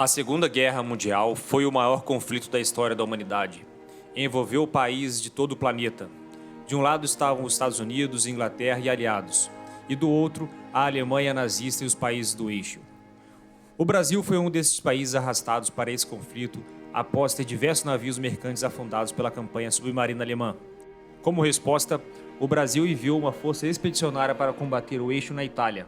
A Segunda Guerra Mundial foi o maior conflito da história da humanidade. Envolveu países de todo o planeta. De um lado estavam os Estados Unidos, Inglaterra e aliados, e do outro, a Alemanha nazista e os países do eixo. O Brasil foi um desses países arrastados para esse conflito após ter diversos navios mercantes afundados pela campanha submarina alemã. Como resposta, o Brasil enviou uma força expedicionária para combater o eixo na Itália.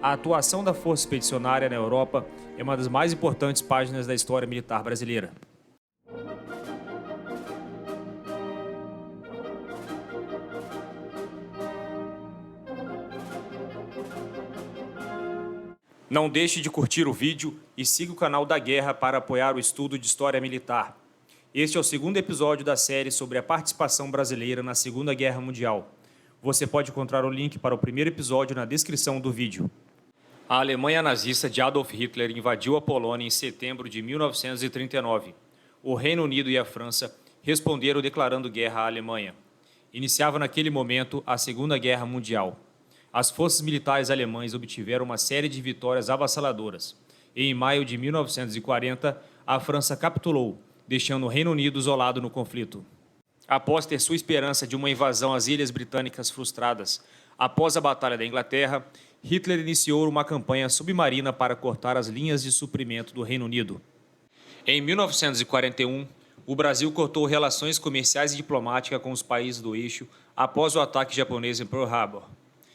A atuação da Força Expedicionária na Europa é uma das mais importantes páginas da história militar brasileira. Não deixe de curtir o vídeo e siga o canal da Guerra para apoiar o estudo de História Militar. Este é o segundo episódio da série sobre a participação brasileira na Segunda Guerra Mundial. Você pode encontrar o link para o primeiro episódio na descrição do vídeo. A Alemanha nazista de Adolf Hitler invadiu a Polônia em setembro de 1939. O Reino Unido e a França responderam declarando guerra à Alemanha. Iniciava naquele momento a Segunda Guerra Mundial. As forças militares alemãs obtiveram uma série de vitórias avassaladoras. E em maio de 1940, a França capitulou, deixando o Reino Unido isolado no conflito. Após ter sua esperança de uma invasão às Ilhas Britânicas frustradas, após a Batalha da Inglaterra, Hitler iniciou uma campanha submarina para cortar as linhas de suprimento do Reino Unido. Em 1941, o Brasil cortou relações comerciais e diplomáticas com os países do eixo após o ataque japonês em Pearl Harbor.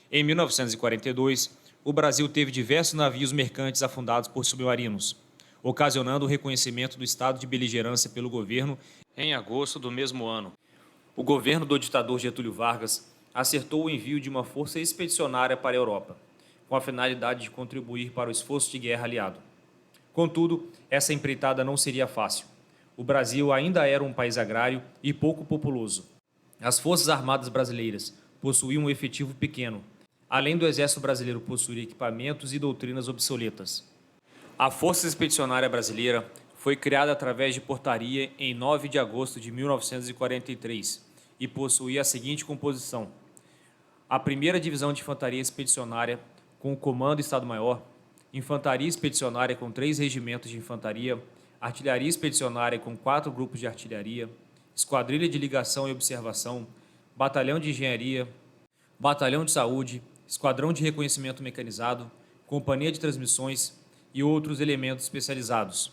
Em 1942, o Brasil teve diversos navios mercantes afundados por submarinos, ocasionando o reconhecimento do estado de beligerância pelo governo em agosto do mesmo ano. O governo do ditador Getúlio Vargas acertou o envio de uma força expedicionária para a Europa, com a finalidade de contribuir para o esforço de guerra aliado. Contudo, essa empreitada não seria fácil. O Brasil ainda era um país agrário e pouco populoso. As Forças Armadas brasileiras possuíam um efetivo pequeno, além do Exército Brasileiro possuir equipamentos e doutrinas obsoletas. A Força Expedicionária Brasileira foi criada através de portaria em 9 de agosto de 1943 e possuía a seguinte composição: a 1ª Divisão de Infantaria Expedicionária, com o Comando Estado-Maior, Infantaria Expedicionária com 3 regimentos de infantaria, Artilharia Expedicionária com 4 grupos de artilharia, Esquadrilha de Ligação e Observação, Batalhão de Engenharia, Batalhão de Saúde, Esquadrão de Reconhecimento Mecanizado, Companhia de Transmissões e outros elementos especializados.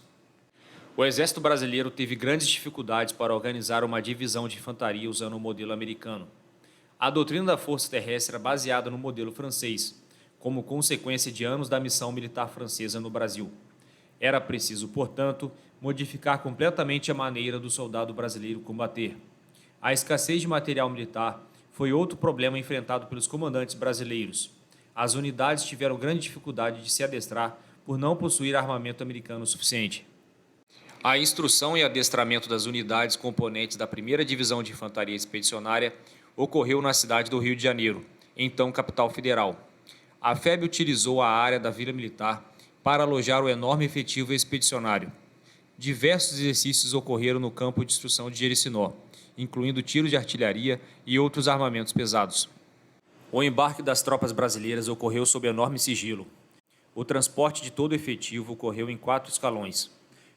O Exército Brasileiro teve grandes dificuldades para organizar uma divisão de infantaria usando o modelo americano. A doutrina da Força Terrestre era baseada no modelo francês, como consequência de anos da missão militar francesa no Brasil. Era preciso, portanto, modificar completamente a maneira do soldado brasileiro combater. A escassez de material militar foi outro problema enfrentado pelos comandantes brasileiros. As unidades tiveram grande dificuldade de se adestrar por não possuir armamento americano suficiente. A instrução e adestramento das unidades componentes da 1ª Divisão de Infantaria Expedicionária ocorreu na cidade do Rio de Janeiro, então capital federal. A FEB utilizou a área da Vila Militar para alojar o enorme efetivo expedicionário. Diversos exercícios ocorreram no campo de instrução de Jericinó, incluindo tiros de artilharia e outros armamentos pesados. O embarque das tropas brasileiras ocorreu sob enorme sigilo. O transporte de todo o efetivo ocorreu em 4 escalões,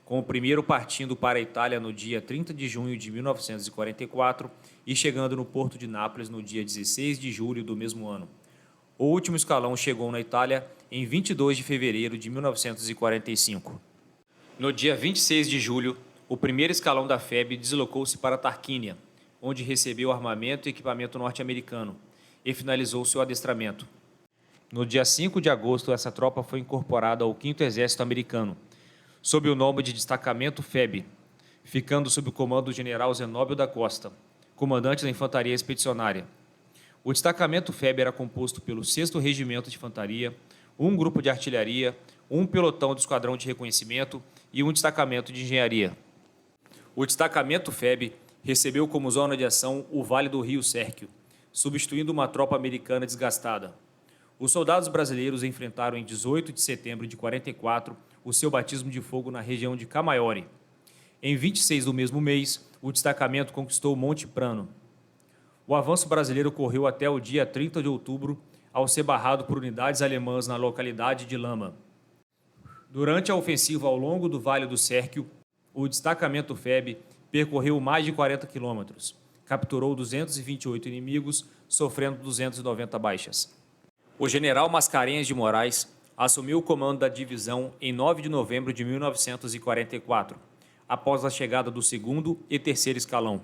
com o primeiro partindo para a Itália no dia 30 de junho de 1944 e chegando no porto de Nápoles no dia 16 de julho do mesmo ano. O último escalão chegou na Itália em 22 de fevereiro de 1945. No dia 26 de julho, o primeiro escalão da FEB deslocou-se para Tarquínia, onde recebeu armamento e equipamento norte-americano, e finalizou seu adestramento. No dia 5 de agosto, essa tropa foi incorporada ao 5º Exército Americano, sob o nome de Destacamento FEB, ficando sob o comando do general Zenóbio da Costa, comandante da Infantaria Expedicionária. O destacamento FEB era composto pelo 6º Regimento de Infantaria, um grupo de artilharia, um pelotão do Esquadrão de Reconhecimento e um destacamento de engenharia. O destacamento FEB recebeu como zona de ação o Vale do Rio Sérquio, substituindo uma tropa americana desgastada. Os soldados brasileiros enfrentaram em 18 de setembro de 44 o seu batismo de fogo na região de Camaiore. Em 26 do mesmo mês, o destacamento conquistou Monte Prano. O avanço brasileiro ocorreu até o dia 30 de outubro, ao ser barrado por unidades alemãs na localidade de Lama. Durante a ofensiva ao longo do Vale do Sérquio, o destacamento FEB percorreu mais de 40 quilômetros, capturou 228 inimigos, sofrendo 290 baixas. O general Mascarenhas de Moraes assumiu o comando da divisão em 9 de novembro de 1944, após a chegada do 2º e 3º escalão.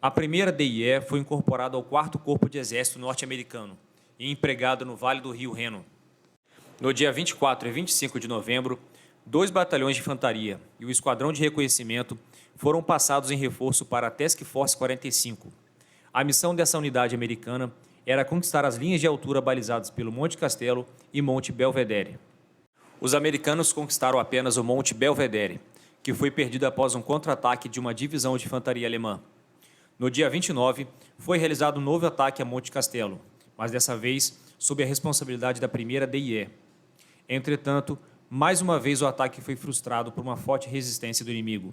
A primeira DIE foi incorporada ao 4º Corpo de Exército norte-americano e empregada no Vale do Rio Reno. No dia 24 e 25 de novembro, 2 batalhões de infantaria e o Esquadrão de Reconhecimento foram passados em reforço para a Task Force 45. A missão dessa unidade americana era conquistar as linhas de altura balizadas pelo Monte Castelo e Monte Belvedere. Os americanos conquistaram apenas o Monte Belvedere, que foi perdido após um contra-ataque de uma divisão de infantaria alemã. No dia 29, foi realizado um novo ataque a Monte Castelo, mas dessa vez sob a responsabilidade da primeira DIE. Entretanto, mais uma vez o ataque foi frustrado por uma forte resistência do inimigo.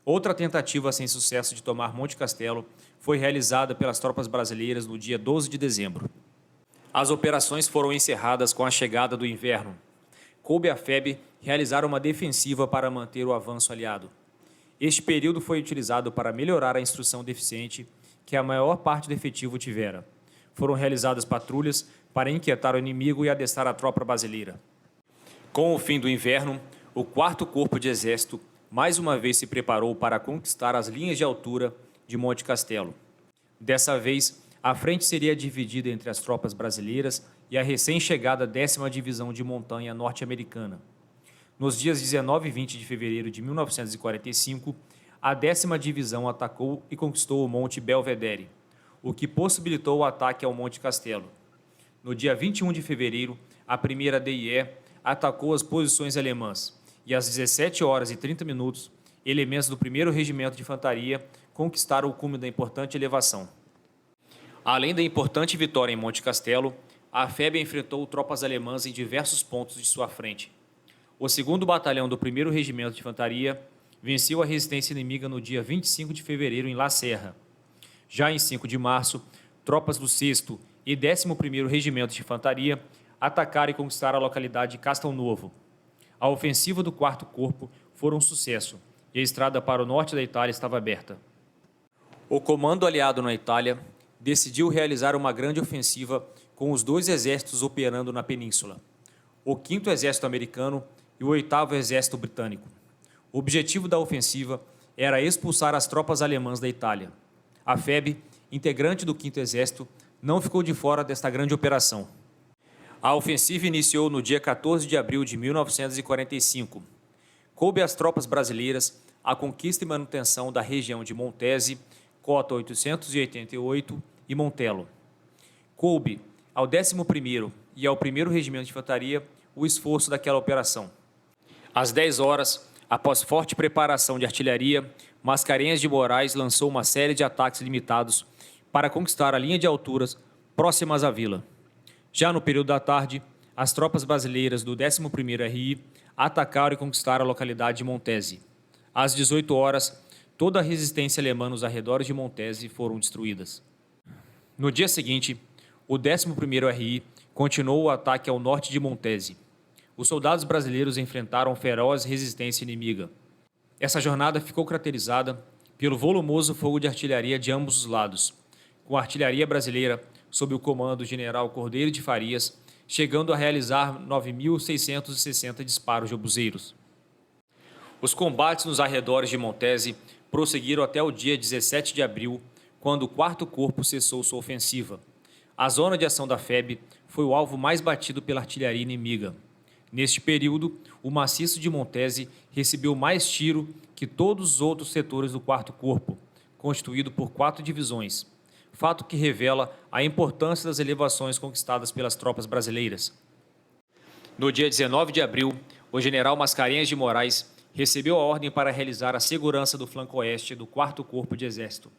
Outra tentativa sem sucesso de tomar Monte Castelo foi realizada pelas tropas brasileiras no dia 12 de dezembro. As operações foram encerradas com a chegada do inverno. Coube à FEB realizar uma defensiva para manter o avanço aliado. Este período foi utilizado para melhorar a instrução deficiente que a maior parte do efetivo tivera. Foram realizadas patrulhas para inquietar o inimigo e adestrar a tropa brasileira. Com o fim do inverno, o 4º Corpo de Exército mais uma vez se preparou para conquistar as linhas de altura de Monte Castelo. Dessa vez, a frente seria dividida entre as tropas brasileiras e a recém-chegada 10ª Divisão de Montanha norte-americana. Nos dias 19 e 20 de fevereiro de 1945, a 10ª Divisão atacou e conquistou o Monte Belvedere, o que possibilitou o ataque ao Monte Castelo. No dia 21 de fevereiro, a primeira DIE atacou as posições alemãs e às 17 horas e 30 minutos, elementos do 1º Regimento de Infantaria conquistaram o cume da importante elevação. Além da importante vitória em Monte Castelo, a FEB enfrentou tropas alemãs em diversos pontos de sua frente. O 2º Batalhão do 1º Regimento de Infantaria venceu a resistência inimiga no dia 25 de fevereiro em La Serra. Já em 5 de março, tropas do 6º e 11º Regimento de Infantaria atacaram e conquistaram a localidade de Castão Novo. A ofensiva do 4º Corpo foi um sucesso e a estrada para o norte da Itália estava aberta. O comando aliado na Itália decidiu realizar uma grande ofensiva com os 2 exércitos operando na península, o 5º Exército americano e o 8º Exército britânico. O objetivo da ofensiva era expulsar as tropas alemãs da Itália. A FEB, integrante do 5º Exército, não ficou de fora desta grande operação. A ofensiva iniciou no dia 14 de abril de 1945. Coube às tropas brasileiras a conquista e manutenção da região de Montese, Cota 888 e Montelo. Coube ao 11º e ao 1º Regimento de Infantaria o esforço daquela operação. Às 10 horas, após forte preparação de artilharia, Mascarenhas de Moraes lançou uma série de ataques limitados para conquistar a linha de alturas próximas à vila. Já no período da tarde, as tropas brasileiras do 11º RI atacaram e conquistaram a localidade de Montese. Às 18 horas, toda a resistência alemã nos arredores de Montese foram destruídas. No dia seguinte, o 11º RI continuou o ataque ao norte de Montese. Os soldados brasileiros enfrentaram feroz resistência inimiga. Essa jornada ficou caracterizada pelo volumoso fogo de artilharia de ambos os lados, com a artilharia brasileira sob o comando do general Cordeiro de Farias, chegando a realizar 9.660 disparos de obuseiros. Os combates nos arredores de Montese prosseguiram até o dia 17 de abril, quando o 4º Corpo cessou sua ofensiva. A zona de ação da FEB foi o alvo mais batido pela artilharia inimiga. Neste período, o maciço de Montese recebeu mais tiro que todos os outros setores do 4º Corpo, constituído por 4 divisões, fato que revela a importância das elevações conquistadas pelas tropas brasileiras. No dia 19 de abril, o general Mascarenhas de Moraes recebeu a ordem para realizar a segurança do flanco oeste do 4º Corpo de Exército.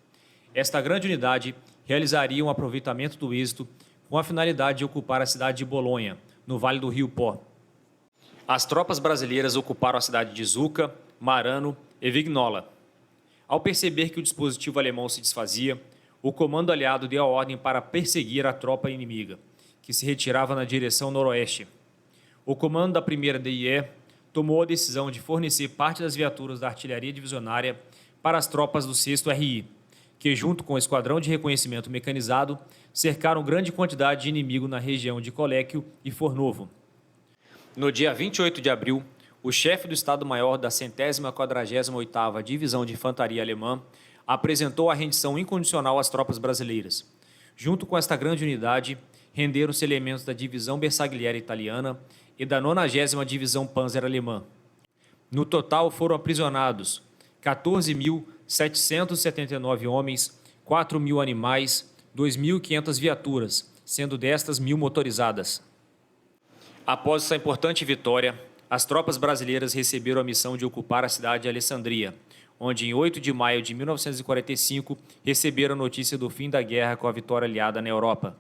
Esta grande unidade realizaria um aproveitamento do êxito com a finalidade de ocupar a cidade de Bolonha, no Vale do Rio Pó. As tropas brasileiras ocuparam a cidade de Zuca, Marano e Vignola. Ao perceber que o dispositivo alemão se desfazia, o comando aliado deu a ordem para perseguir a tropa inimiga, que se retirava na direção noroeste. O comando da primeira DIE tomou a decisão de fornecer parte das viaturas da artilharia divisionária para as tropas do 6º RI, que, junto com o Esquadrão de Reconhecimento Mecanizado, cercaram grande quantidade de inimigo na região de Coléquio e Fornovo. No dia 28 de abril, o chefe do Estado-Maior da 148ª Divisão de Infantaria Alemã apresentou a rendição incondicional às tropas brasileiras. Junto com esta grande unidade, renderam-se elementos da Divisão Bersagliera italiana e da 90ª Divisão Panzer alemã. No total foram aprisionados 14.779 homens, 4.000 animais, 2.500 viaturas, sendo destas 1.000 motorizadas. Após essa importante vitória, as tropas brasileiras receberam a missão de ocupar a cidade de Alessandria, onde em 8 de maio de 1945 receberam a notícia do fim da guerra com a vitória aliada na Europa.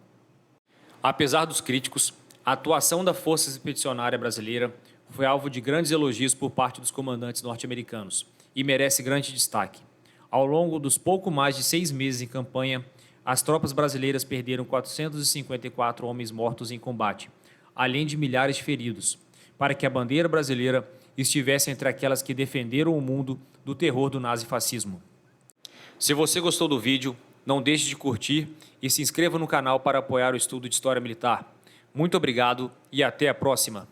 Apesar dos críticos, a atuação da Força Expedicionária Brasileira foi alvo de grandes elogios por parte dos comandantes norte-americanos e merece grande destaque. Ao longo dos pouco mais de 6 meses em campanha, as tropas brasileiras perderam 454 homens mortos em combate, além de milhares de feridos, para que a bandeira brasileira estivesse entre aquelas que defenderam o mundo do terror do nazifascismo. Se você gostou do vídeo, não deixe de curtir e se inscreva no canal para apoiar o estudo de História Militar. Muito obrigado e até a próxima!